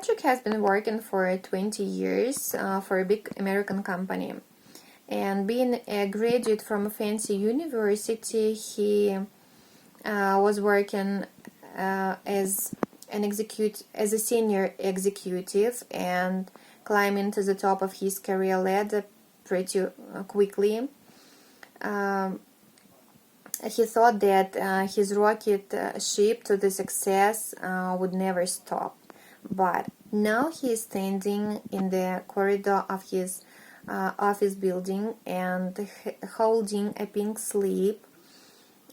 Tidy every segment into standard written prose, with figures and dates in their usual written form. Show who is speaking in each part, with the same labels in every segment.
Speaker 1: Patrick has been working for 20 years for a big American company. And being a graduate from a fancy university, he was working as a senior executive and climbing to the top of his career ladder pretty quickly. He thought that his rocket ship to the success would never stop. But now he is standing in the corridor of his office building and holding a pink slip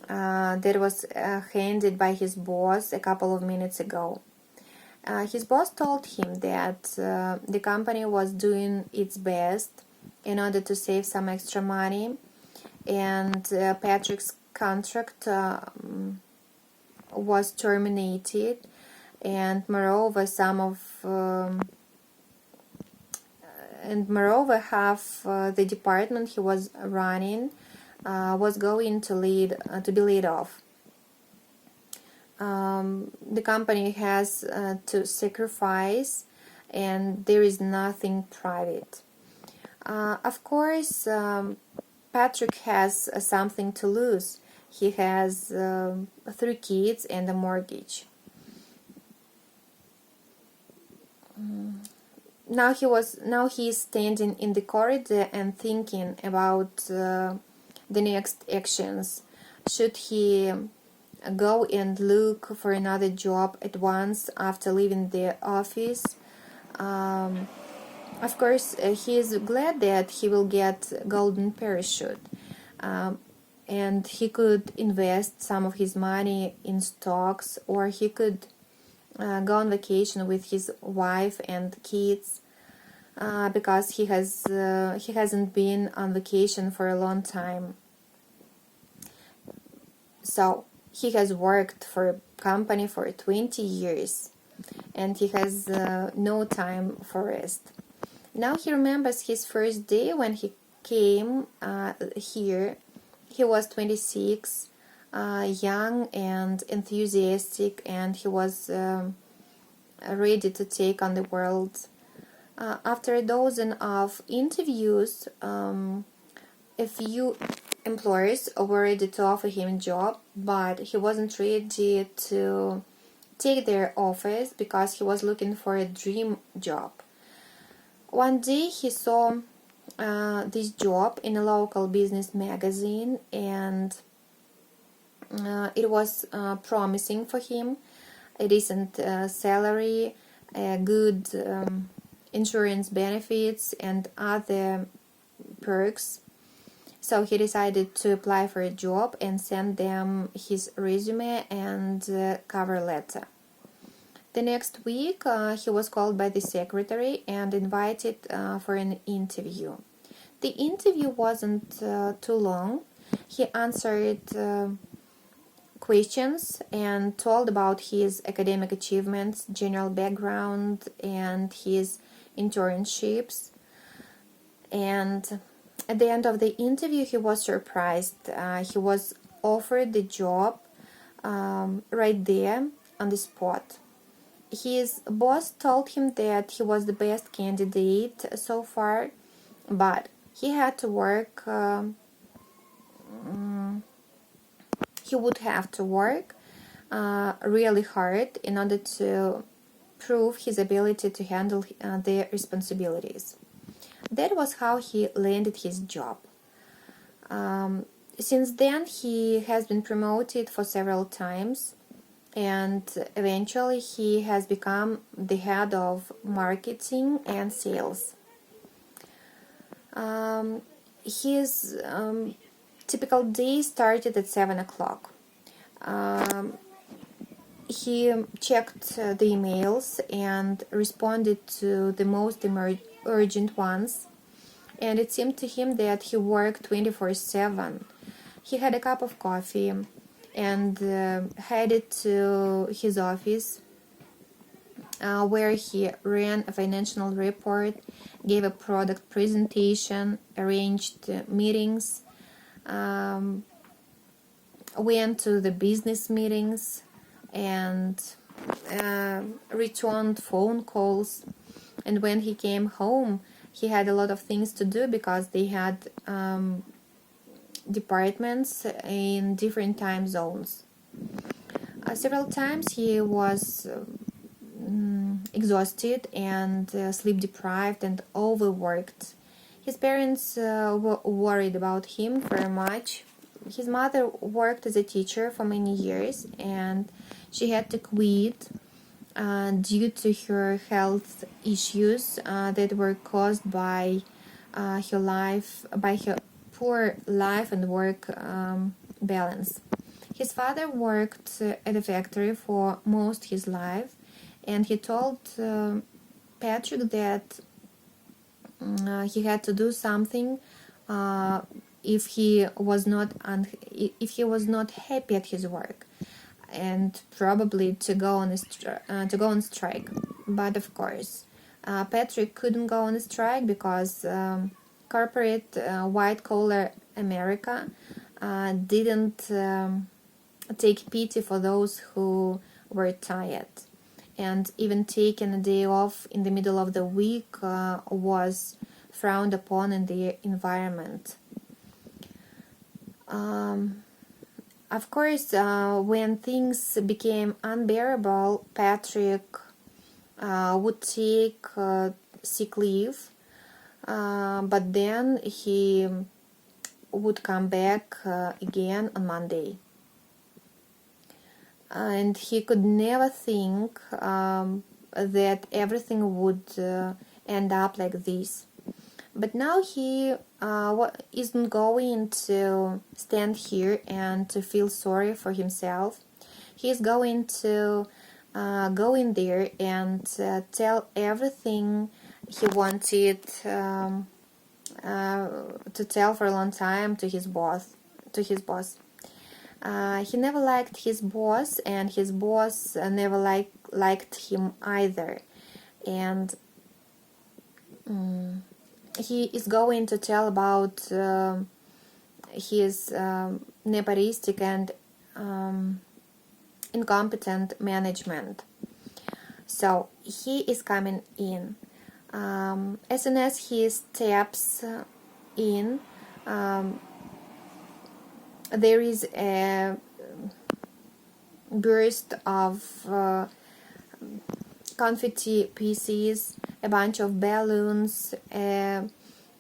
Speaker 1: that was handed by his boss a couple of minutes ago. His boss told him that the company was doing its best in order to save some extra money, and Patrick's contract was terminated, and moreover half the department he was running was going to be laid off. The company has to sacrifice, and there is nothing private. Of course, Patrick has something to lose. He has 3 kids and a mortgage. Now he is standing in the corridor and thinking about the next actions. Should he go and look for another job at once after leaving the office? Of course, he is glad that he will get golden parachute, and he could invest some of his money in stocks, or he could go on vacation with his wife and kids, because he hasn't been on vacation for a long time. So he has worked for a company for 20 years, and he has no time for rest. Now he remembers his first day when he came here. He was 26, young and enthusiastic, and he was ready to take on the world. After a dozen of interviews, a few employers were ready to offer him a job, but he wasn't ready to take their offers because he was looking for a dream job. One day he saw this job in a local business magazine, and it was promising for him. A decent salary, good insurance benefits, and other perks. So he decided to apply for a job and send them his resume and cover letter. The next week, he was called by the secretary and invited for an interview. The interview wasn't too long. He answered questions and told about his academic achievements, general background, and his internships. And at the end of the interview, he was surprised. He was offered the job right there on the spot. His boss told him that he was the best candidate so far, but he had to work. He would have to work really hard in order to prove his ability to handle their responsibilities. That was how he landed his job. Since then, he has been promoted for several times, and eventually he has become the head of marketing and sales. His typical day started at 7 o'clock. He checked the emails and responded to the most urgent ones, and it seemed to him that he worked 24/7. He had a cup of coffee and headed to his office, where he ran a financial report, gave a product presentation, arranged meetings, went to the business meetings, and returned phone calls, and when he came home, he had a lot of things to do because they had departments in different time zones. Several times he was exhausted and sleep deprived and overworked. His parents were worried about him very much. His mother worked as a teacher for many years, and she had to quit due to her health issues that were caused by her poor life and work balance. His father worked at a factory for most his life, and he told Patrick that he had to do something if he was not happy at his work, and probably to go on strike. But of course, Patrick couldn't go on strike because corporate white collar America didn't take pity for those who were tired, and even taking a day off in the middle of the week was frowned upon in the environment. Of course, when things became unbearable, Patrick would take sick leave, but then he would come back again on Monday. And he could never think that everything would end up like this. But now he isn't going to stand here and to feel sorry for himself. He's going to go in there and tell everything he wanted to tell for a long time to his boss. He never liked his boss, and his boss never liked him either. And he is going to tell about his nepotistic and incompetent management. So he is coming in. As soon as he steps in, there is a burst of confetti pieces, a bunch of balloons, a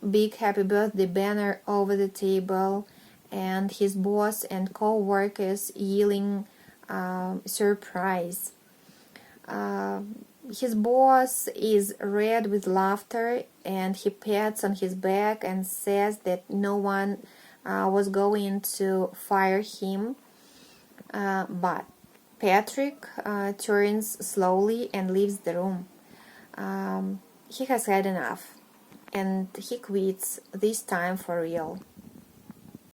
Speaker 1: big happy birthday banner over the table, and his boss and co-workers yelling surprise. His boss is red with laughter, and he pats on his back and says that no one was going to fire him. But Patrick turns slowly and leaves the room. He has had enough, and he quits, this time for real.